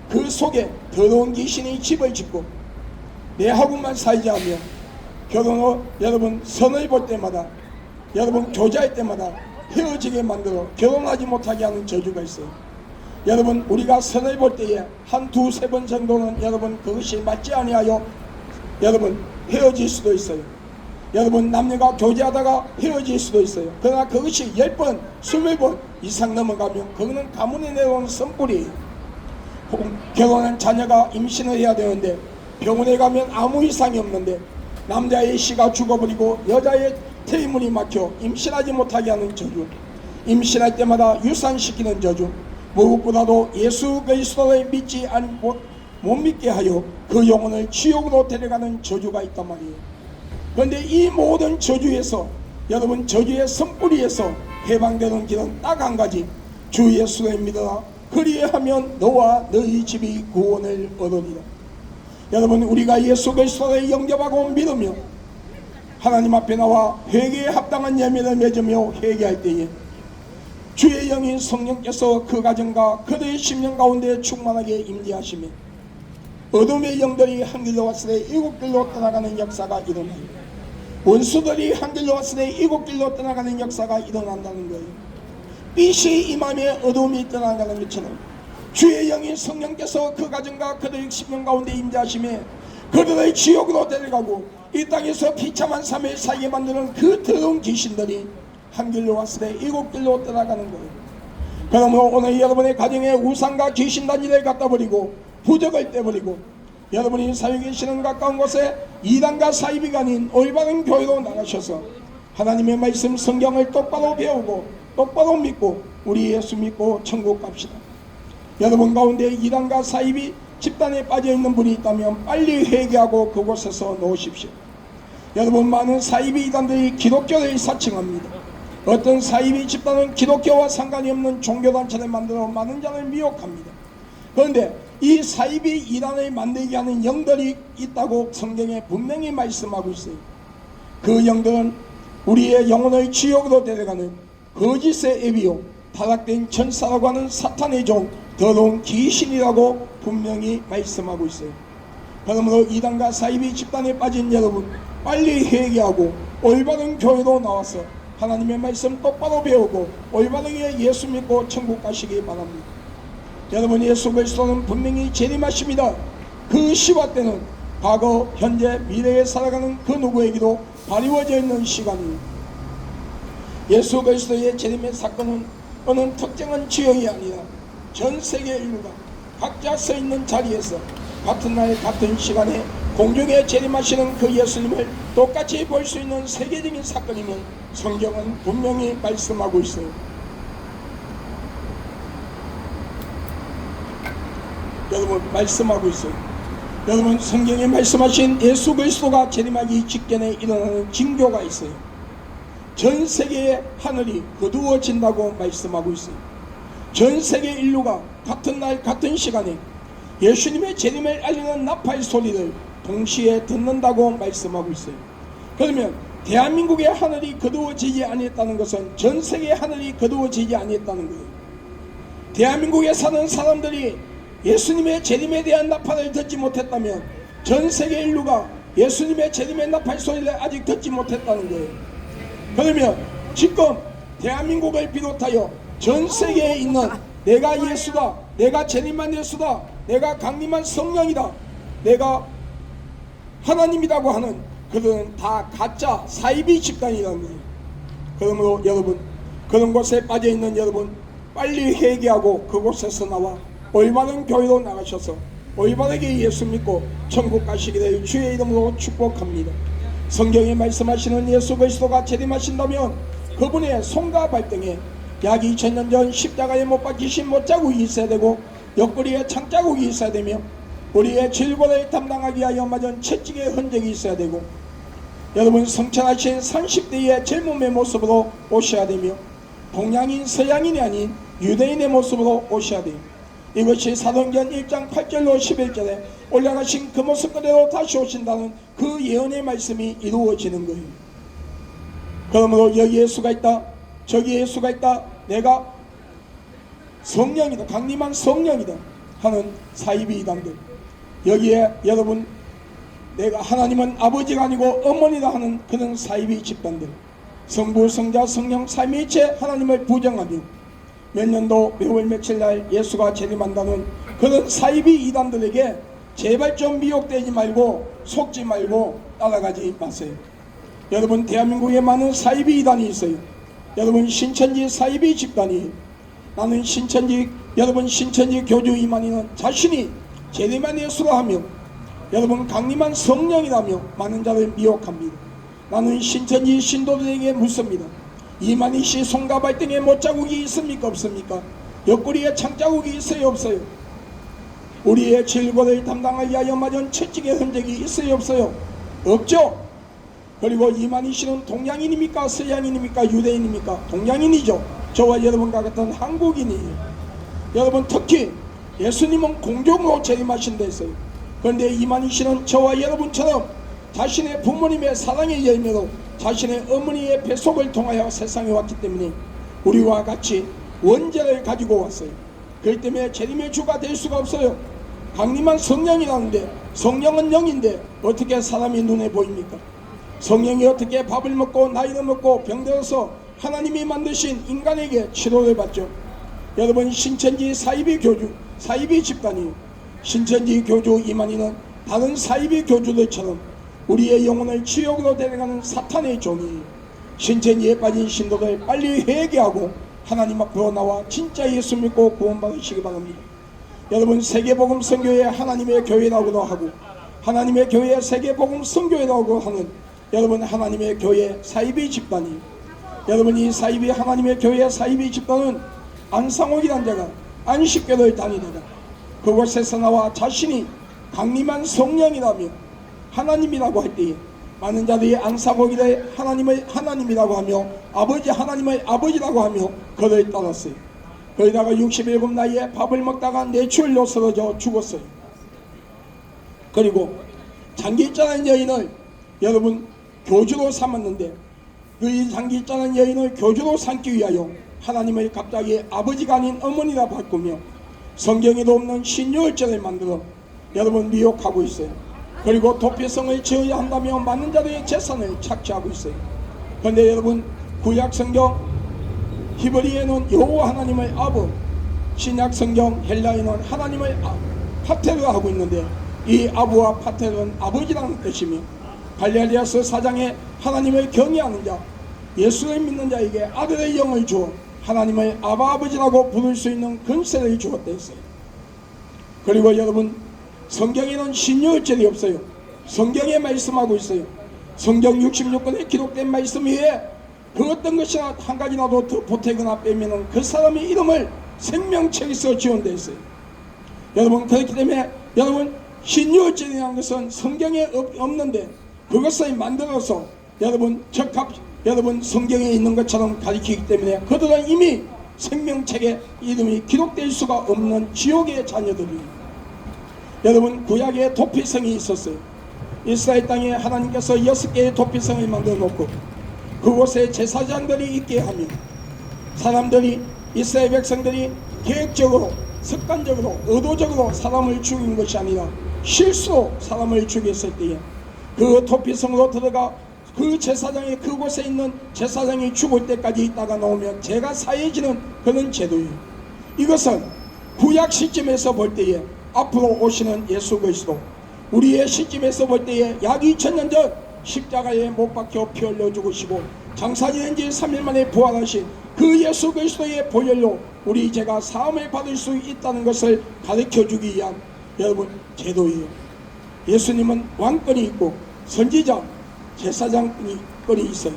그 속에 더러운 귀신이 집을 짓고 내하고만 살자 하며 결혼을 여러분 선을 볼 때마다, 여러분 교제할 때마다 헤어지게 만들어 결혼하지 못하게 하는 저주가 있어요. 여러분, 우리가 선을 볼 때에 한 두세 번 정도는 여러분 그것이 맞지 아니하여 여러분 헤어질 수도 있어요. 여러분, 남녀가 교제하다가 헤어질 수도 있어요. 그러나 그것이 10번, 20번 이상 넘어가면 그거는 가문에 내려오는 선뿌리예요. 결혼한 자녀가 임신을 해야 되는데 병원에 가면 아무 이상이 없는데 남자의 씨가 죽어버리고 여자의 태문이 막혀 임신하지 못하게 하는 저주, 임신할 때마다 유산시키는 저주, 무엇보다도 예수 그리스도를 믿지 못 믿게 하여 그 영혼을 지옥으로 데려가는 저주가 있단 말이에요. 그런데 이 모든 저주에서, 여러분 저주의 선뿌리에서 해방되는 길은 딱 한 가지, 주 예수를 믿어라. 그리하면 너와 너희 집이 구원을 얻으리라. 여러분, 우리가 예수 그리스도를 영접하고 믿으며 하나님 앞에 나와 회개에 합당한 예면을 맺으며 회개할 때에 주의 영인 성령께서 그 가정과 그들의 심령 가운데 충만하게 임재하시며 어둠의 영들이 한 길로 왔을 때 일곱 길로 떠나가는 역사가 일어나요. 원수들이 한 길로 왔을 때 일곱 길로 떠나가는 역사가 일어난다는 거예요. 빛이 임하며 어둠이 떠나가는 것처럼 주의 영인 성령께서 그 가정과 그들의 심령 가운데 임재하시며 그들의 지옥으로 데려가고 이 땅에서 비참한 삶을 살게 만드는 그 더러운 귀신들이 한 길로 왔을 때 일곱 길로 떠나가는 거예요. 그러므로 오늘 여러분의 가정에 우상과 귀신 단지를 갖다 버리고 부적을 떼버리고 여러분이 살고 계시는 가까운 곳에 이단과 사이비가 아닌 올바른 교회로 나가셔서 하나님의 말씀 성경을 똑바로 배우고 똑바로 믿고 우리 예수 믿고 천국 갑시다. 여러분 가운데 이단과 사이비 집단에 빠져있는 분이 있다면 빨리 회개하고 그곳에서 놓으십시오. 여러분, 많은 사이비 이단들이 기독교를 사칭합니다. 어떤 사이비 집단은 기독교와 상관이 없는 종교단체를 만들어 많은 자를 미혹합니다. 그런데 이 사이비 이단을 만들게 하는 영들이 있다고 성경에 분명히 말씀하고 있어요. 그 영들은 우리의 영혼을 지옥으로 데려가는 거짓의 애비요 타락된 천사라고 하는 사탄의 종 더러운 귀신이라고 분명히 말씀하고 있어요. 그러므로 이단과 사이비 집단에 빠진 여러분, 빨리 회개하고 올바른 교회로 나와서 하나님의 말씀 똑바로 배우고 올바르게 예수 믿고 천국 가시기 바랍니다. 여러분, 예수 그리스도는 분명히 재림하십니다. 그 시와 때는 과거, 현재, 미래에 살아가는 그 누구에게도 발휘워져 있는 시간이에요. 예수 그리스도의 재림의 사건은 어느 특정한 지역이 아니라 전 세계 인류가 각자 서 있는 자리에서 같은 날 같은 시간에 공중에 재림하시는 그 예수님을 똑같이 볼 수 있는 세계적인 사건임을 성경은 분명히 말씀하고 있어요. 여러분, 말씀하고 있어요. 여러분, 성경에 말씀하신 예수 그리스도가 재림하기 직전에 일어나는 징조가 있어요. 전 세계의 하늘이 거두어진다고 말씀하고 있어요. 전 세계 인류가 같은 날 같은 시간에 예수님의 재림을 알리는 나팔 소리를 동시에 듣는다고 말씀하고 있어요. 그러면 대한민국의 하늘이 거두어지지 아니했다는 것은 전 세계의 하늘이 거두어지지 아니했다는 거예요. 대한민국에 사는 사람들이 예수님의 재림에 대한 나팔을 듣지 못했다면 전 세계 인류가 예수님의 재림의 나팔 소리를 아직 듣지 못했다는 거예요. 그러면 지금 대한민국을 비롯하여 전 세계에 있는 내가 예수다, 내가 재림한 예수다, 내가 강림한 성령이다, 내가 하나님이라고 하는 그들은 다 가짜 사이비 집단이라는 거예요. 그러므로 여러분, 그런 곳에 빠져있는 여러분, 빨리 회개하고 그곳에서 나와 올바른 교회로 나가셔서 올바르게 예수 믿고 천국 가시기를 주의 이름으로 축복합니다. 성경에 말씀하시는 예수 그리스도가 재림하신다면 그분의 손과 발등에 약 2000년 전 십자가에 못 박히신 못자국이 있어야 되고 옆구리에 창자국이 있어야 되며 우리의 질고를 담당하기 위하여 맞은 채찍의 흔적이 있어야 되고 여러분 성천하신 30대의 젊음의 모습으로 오셔야 되며 동양인 서양인이 아닌 유대인의 모습으로 오셔야 돼요. 이것이 사도행전 1장 8절로 11절에 올라가신 그 모습 그대로 다시 오신다는 그 예언의 말씀이 이루어지는 거예요. 그러므로 여기 예수가 있다, 저기 예수가 있다, 내가 성령이다, 강림한 성령이다 하는 사이비 이단들, 여기에 여러분 내가 하나님은 아버지가 아니고 어머니다 하는 그런 사이비 집단들, 성부 성자 성령 삼위일체 하나님을 부정하며 몇 년도 몇월 며칠날 예수가 재림한다는 그런 사이비 이단들에게 제발 좀 미혹되지 말고 속지 말고 따라가지 마세요. 여러분 대한민국에 많은 사이비 이단이 있어요. 여러분 신천지 사이비 집단이, 나는 신천지, 여러분 신천지 교주 이만희는 자신이 재림한 예수라 하며 여러분 강림한 성령이라며 많은 자를 미혹합니다. 나는 신천지 신도들에게 묻습니다. 이만희 씨 손과 발등에 못자국이 있습니까 없습니까? 옆구리에 창자국이 있어요 없어요? 우리의 질고를 담당하기 위하여 맞은 채찍의 흔적이 있어요 없어요? 없죠. 그리고 이만희 씨는 동양인입니까 서양인입니까 유대인입니까? 동양인이죠. 저와 여러분과 같은 한국인이에요. 여러분 특히 예수님은 공중으로 재림하신다 했어요. 그런데 이만희 씨는 저와 여러분처럼 자신의 부모님의 사랑의 열매로 자신의 어머니의 뱃속을 통하여 세상에 왔기 때문에 우리와 같이 원죄를 가지고 왔어요. 그렇기 때문에 재림의 주가 될 수가 없어요. 강림한 성령이라는데 성령은 영인데 어떻게 사람이 눈에 보입니까? 성령이 어떻게 밥을 먹고 나이를 먹고 병들어서 하나님이 만드신 인간에게 치료를 받죠? 여러분 신천지 사이비 교주, 사이비 집단이에요. 신천지 교주 이만희는 다른 사이비 교주들처럼 우리의 영혼을 지옥으로 데려가는 사탄의 종이에요. 신천지에 빠진 신도들 빨리 회개하고 하나님 앞으로 나와 진짜 예수 믿고 구원받으시기 바랍니다. 여러분 세계복음 선교회 하나님의 교회라고도 하고 하나님의 교회 세계복음 선교회라고 하는 여러분 하나님의 교회 사이비 집단이에요. 여러분 이 사이비 하나님의 교회 사이비 집단은 안상옥이라는 자가 안식교를 다니다가 그곳에서 나와 자신이 강림한 성령이라며 하나님이라고 할 때에 많은 자들이 안상옥이를 하나님을 하나님이라고 하며 아버지 하나님을 아버지라고 하며 그를 따랐어요. 거기다가 67 나이에 밥을 먹다가 뇌출로 쓰러져 죽었어요. 그리고 장기있자는 여인을 여러분 교주로 삼았는데 그 장기있자는 여인을 교주로 삼기 위하여 하나님을 갑자기 아버지가 아닌 어머니라 바꾸며 성경에도 없는 신유월절을 만들어 여러분 미혹하고 있어요. 그리고 도피성을 지어야 한다며 많은 자들의 재산을 착취하고 있어요. 그런데 여러분 구약성경 히브리에는 여호와 하나님을 아버, 신약성경 헬라에는 하나님을 파테르 하고 있는데 이 아부와 파테르는 아버지라는 뜻이며 갈라디아서 4장에 하나님을 경외하는 자, 예수를 믿는 자에게 아들의 영을 주어 하나님을 아버지라고 부를 수 있는 권세를 주었다 했어요. 그리고 여러분 성경에는 신유월절이 없어요. 성경에 말씀하고 있어요. 성경 66권에 기록된 말씀 위에 그 어떤 것이나 한 가지라도 더 보태거나 빼면은 그 사람의 이름을 생명책에서 지원되어 있어요. 여러분 그렇기 때문에 여러분 신유월절이라는 것은 성경에 없는데 그것을 만들어서 여러분 여러분 성경에 있는 것처럼 가리키기 때문에 그들은 이미 생명책에 이름이 기록될 수가 없는 지옥의 자녀들이에요. 여러분, 구약에 도피성이 있었어요. 이스라엘 땅에 하나님께서 6개의 도피성을 만들어 놓고 그곳에 제사장들이 있게 하며 사람들이, 이스라엘 백성들이 계획적으로, 습관적으로, 의도적으로 사람을 죽인 것이 아니라 실수로 사람을 죽였을 때에 그 도피성으로 들어가 그 제사장이, 그곳에 있는 제사장이 죽을 때까지 있다가 나오면 죄가 사해지는 그런 제도예요. 이것은 구약 시점에서 볼 때에 앞으로 오시는 예수 그리스도, 우리의 시점에서 볼 때에 약 2000년 전 십자가에 못 박혀 피 흘려 죽으시고 장사지낸 지 3일 만에 부활하신 그 예수 그리스도의 보혈로 우리 죄가 사함을 받을 수 있다는 것을 가르쳐주기 위한 여러분 제도예요. 예수님은 왕권이 있고 선지자, 제사장권이 있어요.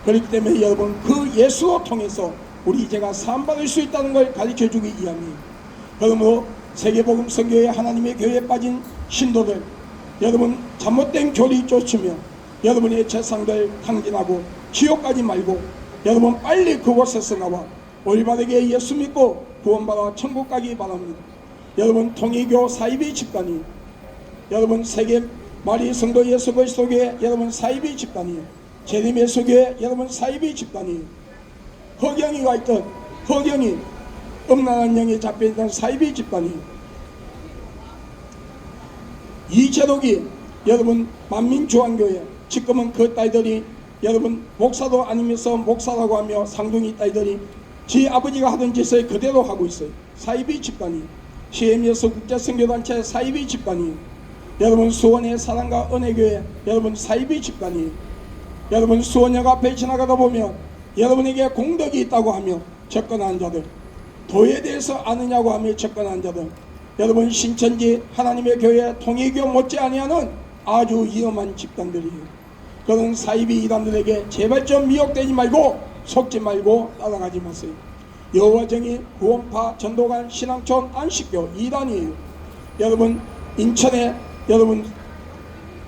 그렇기 때문에 여러분, 그 예수로 통해서 우리 죄가 사함받을 수 있다는 걸 가르쳐주기 위함이에요. 그러므로 세계복음 선교회, 하나님의 교회에 빠진 신도들, 여러분 잘못된 교리 쫓으며 여러분의 재상들 탕진하고 지옥 가지 말고 여러분 빨리 그곳에서 나와 올바르게 예수 믿고 구원받아 천국 가기 바랍니다. 여러분, 통일교 사이비 집단이, 여러분 세계 마리 성도 예수 그리스도 교회 여러분 사이비 집단이에요. 재림 예수교회 여러분 사이비 집단이에요. 허경이가 있던, 허경이 음란한 영에 잡혀있던 사이비 집단이에요. 이재독이 여러분 만민주한교회, 지금은 그 딸들이 여러분 목사도 아니면서 목사라고 하며 상둥이 딸들이 지 아버지가 하던 짓을 그대로 하고 있어요. 사이비 집단이, CMS 국제선교단체 사이비 집단이, 여러분 수원의 사랑과 은혜교회 여러분 사이비 집단이, 여러분 수원역 앞에 지나가다 보면 여러분에게 공덕이 있다고 하며 접근한 자들, 도에 대해서 아느냐고 하며 접근한 자들, 여러분 신천지 하나님의 교회 통일교 못지 아니하는 아주 위험한 집단들이에요. 그런 사이비 이단들에게 제발 좀 미혹되지 말고 속지 말고 따라가지 마세요. 여호와정의 구원파 전도관 신앙촌 안식교 이단이에요. 여러분 인천에 여러분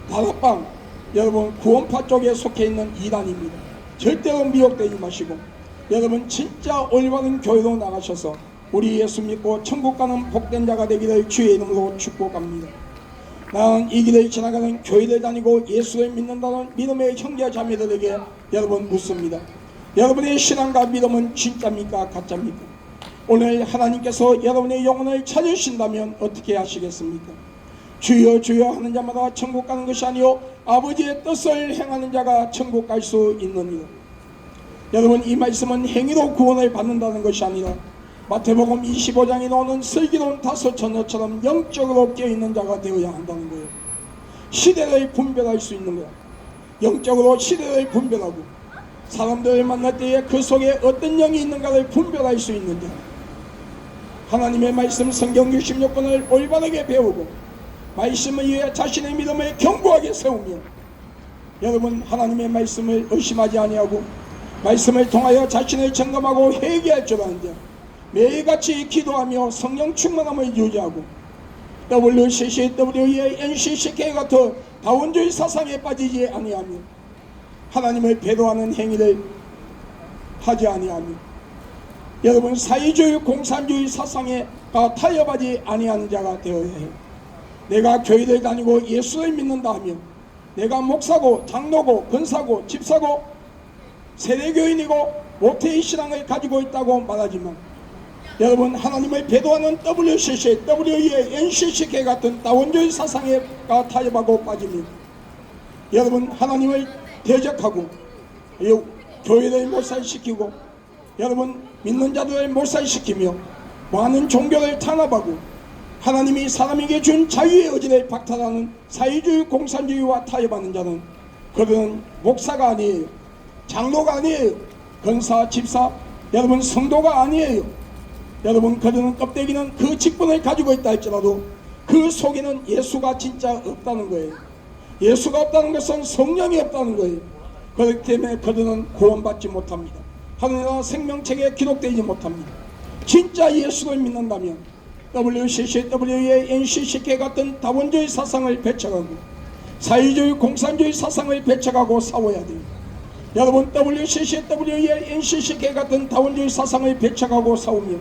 다락방 여러분 구원파 쪽에 속해 있는 이단입니다. 절대로 미혹되지 마시고 여러분 진짜 올바른 교회로 나가셔서 우리 예수 믿고 천국 가는 복된 자가 되기를 주의 이름으로 축복합니다. 나는 이 길을 지나가는 교회를 다니고 예수를 믿는다는 믿음의 형제 자매들에게 여러분 묻습니다. 여러분의 신앙과 믿음은 진짜입니까 가짜입니까? 오늘 하나님께서 여러분의 영혼을 찾으신다면 어떻게 하시겠습니까? 주여 주여 하는 자마다 천국 가는 것이 아니요 아버지의 뜻을 행하는 자가 천국 갈 수 있느니라. 여러분, 이 말씀은 행위로 구원을 받는다는 것이 아니라 마태복음 25장에 나오는 슬기로운 5처녀처럼 영적으로 깨어있는 자가 되어야 한다는 거예요. 시대를 분별할 수 있는 거야. 영적으로 시대를 분별하고 사람들을 만날 때에 그 속에 어떤 영이 있는가를 분별할 수 있는 자, 하나님의 말씀 성경 66권을 올바르게 배우고 말씀을 위해 자신의 믿음을 견고하게 세우며 여러분 하나님의 말씀을 의심하지 아니하고 말씀을 통하여 자신을 점검하고 회개할 줄 아는 자, 매일같이 기도하며 성령 충만함을 유지하고 WCC, WEA, NCCK 같은 다원주의 사상에 빠지지 아니하며 하나님을 배도하는 행위를 하지 아니하며 여러분 사회주의 공산주의 사상에 타협하지 아니하는 자가 되어야 해요. 내가 교회를 다니고 예수를 믿는다 하며 내가 목사고 장로고 권사고 집사고 세례교인이고 모태의 신앙을 가지고 있다고 말하지만 여러분 하나님을 배도하는 WCC, WEA, NCCK 같은 다원주의 사상에 타협하고 빠지면 여러분 하나님을 대적하고 교회를 몰살시키고 여러분 믿는 자들을 몰살시키며 많은 종교를 탄압하고 하나님이 사람에게 준 자유의 의지를 박탈하는 사회주의 공산주의와 타협하는 자는 그들은 목사가 아니에요. 장로가 아니에요. 권사, 집사, 여러분 성도가 아니에요. 여러분 그들은 껍데기는 그 직분을 가지고 있다 할지라도 그 속에는 예수가 진짜 없다는 거예요. 예수가 없다는 것은 성령이 없다는 거예요. 그렇기 때문에 그들은 구원받지 못합니다. 하늘나라 생명책에 기록되지 못합니다. 진짜 예수를 믿는다면 WCC, WEA, NCCK 같은 다원주의 사상을 배척하고 사회주의 공산주의 사상을 배척하고 싸워야 돼요. 여러분 WCC, WEA, NCCK 같은 다원주의 사상을 배척하고 싸우며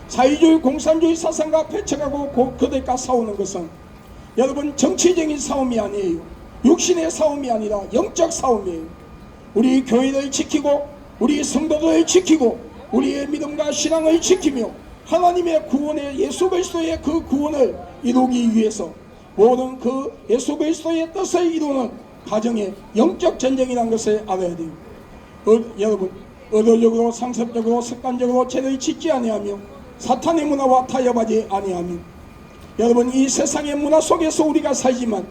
사회주의 공산주의 사상과 배척하고 그들과 싸우는 것은 여러분, 정치적인 싸움이 아니에요. 육신의 싸움이 아니라 영적 싸움이에요. 우리 교회를 지키고 우리 성도들을 지키고 우리의 믿음과 신앙을 지키며 하나님의 구원의 예수 그리스도의 그 구원을 이루기 위해서 모든 그 예수 그리스도의 뜻을 이루는 가정의 영적 전쟁이라는 것을 알아야 돼요. 여러분, 의도적으로 상습적으로 습관적으로 죄를 짓지 아니하며 사탄의 문화와 타협하지 아니하며, 여러분, 이 세상의 문화 속에서 우리가 살지만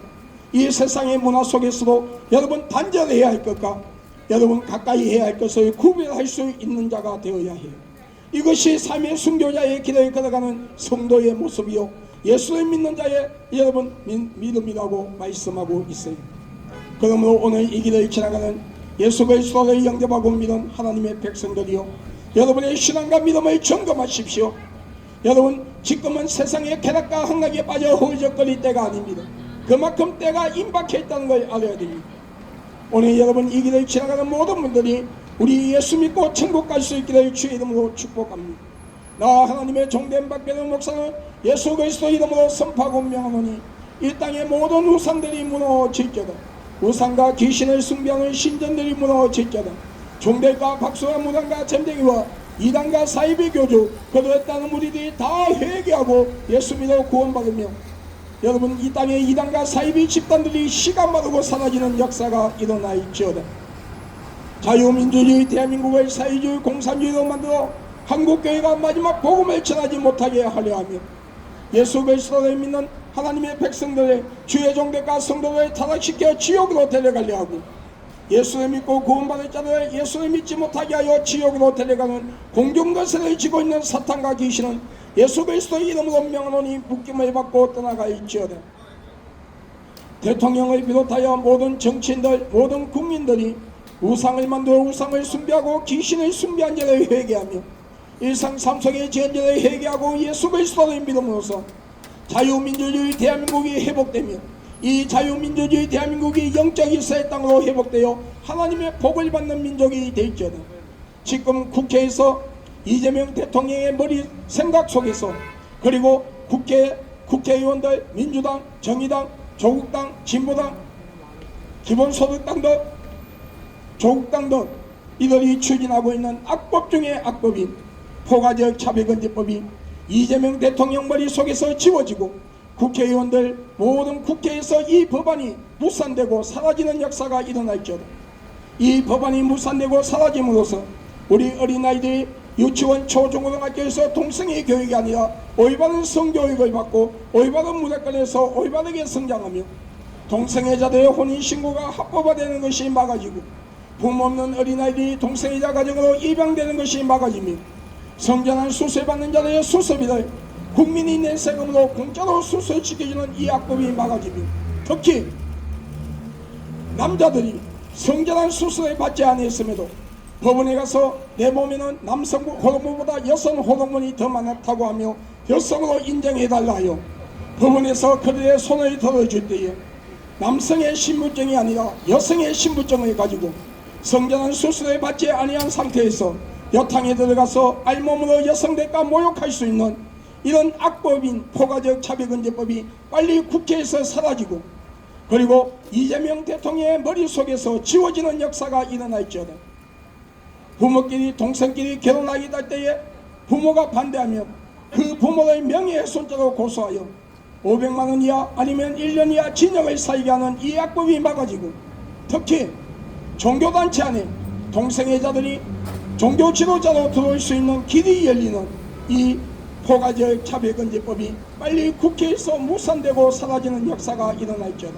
이 세상의 문화 속에서도 여러분 단절해야 할 것과 여러분 가까이 해야 할 것을 구별할 수 있는 자가 되어야 해요. 이것이 삶의 순교자의 길을 걸어가는 성도의 모습이요 예수를 믿는 자의 여러분 믿음이라고 말씀하고 있어요. 그러므로 오늘 이 길을 지나가는 예수 그리스도를 영접하고 믿은 하나님의 백성들이요, 여러분의 신앙과 믿음을 점검하십시오. 여러분, 지금은 세상의 쾌락과 흥락에 빠져 허우적거릴 때가 아닙니다. 그만큼 때가 임박해 있다는 걸 알아야 됩니다. 오늘 여러분 이 길을 지나가는 모든 분들이 우리 예수 믿고 천국 갈 수 있기를 주의 이름으로 축복합니다. 나 하나님의 종된 박배는 목사는 예수 그리스도 이름으로 선포하고 명하노니 이 땅의 모든 우상들이 무너질지어다. 우상과 귀신을 숭배하는 신전들이 무너질지어다. 종들과 박수와 무당과 점쟁이와 이단과 사이비 교주 그들에 따른 무리들이 다 회개하고 예수 믿어 구원받으며, 여러분 이 땅에 이단과 사이비 집단들이 시간 마르고 사라지는 역사가 일어나있지어다. 자유민주주의 대한민국을 사회주의 공산주의로 만들어 한국교회가 마지막 복음을 전하지 못하게 하려 하며 예수 그리스도를 믿는 하나님의 백성들의 주의 종들과 성도를 타락시켜 지옥으로 데려가려 하고, 예수를 믿고 구원받을 자들을 예수를 믿지 못하게 하여 지옥으로 데려가는 공중거세를 지고 있는 사탄과 귀신은 예수 그리스도의 이름으로 명하노니 묶임을 받고 떠나갈지어다. 대통령을 비롯하여 모든 정치인들, 모든 국민들이 우상을 만들어 우상을 숭배하고 귀신을 숭배한 자를 회개하며 일상 삶 속의 죄를 회개하고 예수 그리스도를 믿음으로써 자유민주주의 대한민국이 회복되며 이 자유민주주의 대한민국이 영적 일사의 땅으로 회복되어 하나님의 복을 받는 민족이 될지어다. 지금 국회에서 이재명 대통령의 머리 생각 속에서, 그리고 국회의원들, 민주당, 정의당, 조국당, 진보당, 기본소득당 등 조국당 등 이들이 추진하고 있는 악법 중에 악법인 포괄적 차별금지법이 이재명 대통령 머릿속에서 지워지고 국회의원들 모든 국회에서 이 법안이 무산되고 사라지는 역사가 일어날지어다. 이 법안이 무산되고 사라짐으로써 우리 어린아이들이 유치원 초중고등학교에서 동성애 교육이 아니라 올바른 성교육을 받고 올바른 문화권에서 올바르게 성장하며 동성애자들의 혼인신고가 합법화되는 것이 막아지고 부모 없는 어린아이들이 동성애자 가정으로 입양되는 것이 막아지며 성전환 수술받는 자들의 수술비를 국민이 낸 세금으로 공짜로 수술시켜주는 이 악법이 막아지며, 특히 남자들이 성전환 수술을 받지 않았음에도 법원에 가서 내 몸에는 남성 호르몬보다 여성 호르몬이 더 많다고 하며 여성으로 인정해달라 하여 법원에서 그들의 손을 들어줄 때에 남성의 신분증이 아니라 여성의 신분증을 가지고 성전환 수술을 받지 아니한 상태에서 여탕에 들어가서 알몸으로 여성들과 모욕할 수 있는 이런 악법인 포괄적 차별금지법이 빨리 국회에서 사라지고, 그리고 이재명 대통령의 머릿속에서 지워지는 역사가 일어날지어다. 부모끼리 동생끼리 결혼하게 될 때에 부모가 반대하면 그 부모를 명예훼손죄로 고소하여 500만원 이하 아니면 1년 이하 징역을 살게 하는 이 악법이 막아지고, 특히 종교단체 안에 동성애자들이 종교 지도자로 들어올 수 있는 길이 열리는 이 포괄적 차별금지법이 빨리 국회에서 무산되고 사라지는 역사가 일어날지어다.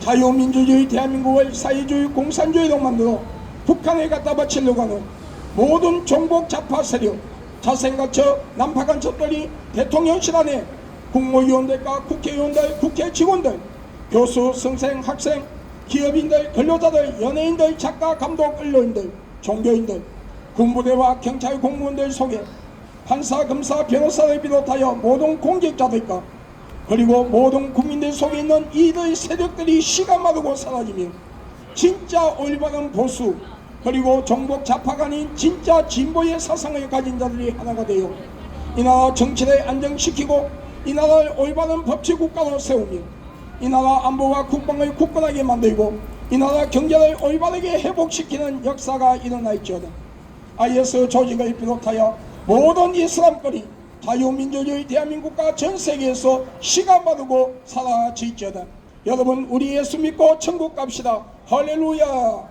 자유민주주의 대한민국을 사회주의 공산주의로 만들어 북한에 갖다 바치려고 하는 모든 종북 좌파 세력, 자생가처 난파간 첩들이 대통령실 안에 국무위원들과 국회의원들, 국회 직원들, 교수, 선생, 학생, 기업인들, 근로자들, 연예인들, 작가, 감독, 언론인들, 종교인들, 군부대와 경찰 공무원들 속에 판사, 검사, 변호사를 비롯하여 모든 공직자들과 그리고 모든 국민들 속에 있는 이들 세력들이 시가 마르고 사라지며 진짜 올바른 보수, 그리고 정복 좌파가 아닌 진짜 진보의 사상을 가진 자들이 하나가 되어 이 나라 정치를 안정시키고 이 나라를 올바른 법치국가로 세우며 이 나라 안보와 국방을 굳건하게 만들고 이 나라 경제를 올바르게 회복시키는 역사가 일어날지어다. IS 조직을 비롯하여 모든 이슬람권이 자유민주주의 대한민국과 전 세계에서 시간바르고 사라질지어다. 여러분, 우리 예수 믿고 천국 갑시다. 할렐루야.